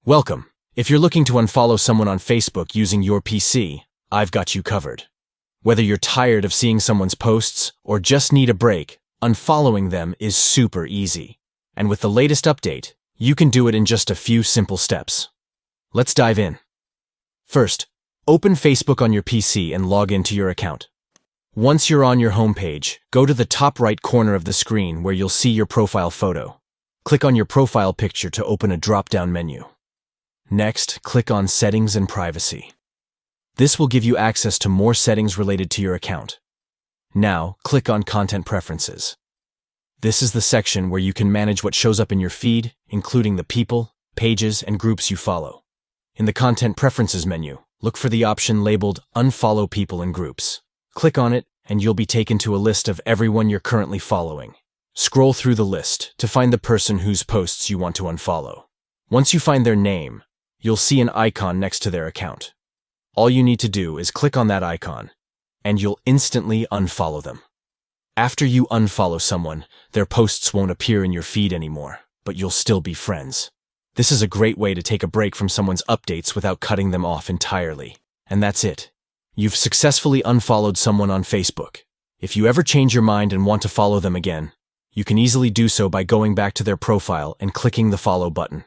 Welcome. If you're looking to unfollow someone on Facebook using your PC, I've got you covered. Whether you're tired of seeing someone's posts or just need a break, unfollowing them is super easy. And with the latest update, you can do it in just a few simple steps. Let's dive in. First, open Facebook on your PC and log into your account. Once you're on your homepage, go to the top right corner of the screen where you'll see your profile photo. Click on your profile picture to open a drop-down menu. Next, click on Settings and Privacy. This will give you access to more settings related to your account. Now, click on Content Preferences. This is the section where you can manage what shows up in your feed, including the people, pages, and groups you follow. In the Content Preferences menu, look for the option labeled Unfollow People and Groups. Click on it, and you'll be taken to a list of everyone you're currently following. Scroll through the list to find the person whose posts you want to unfollow. Once you find their name, you'll see an icon next to their account. All you need to do is click on that icon, and you'll instantly unfollow them. After you unfollow someone, their posts won't appear in your feed anymore, but you'll still be friends. This is a great way to take a break from someone's updates without cutting them off entirely. And that's it. You've successfully unfollowed someone on Facebook. If you ever change your mind and want to follow them again, you can easily do so by going back to their profile and clicking the follow button.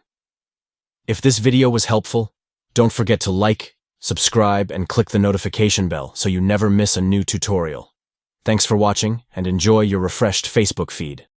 If this video was helpful, don't forget to like, subscribe, and click the notification bell so you never miss a new tutorial. Thanks for watching, and enjoy your refreshed Facebook feed.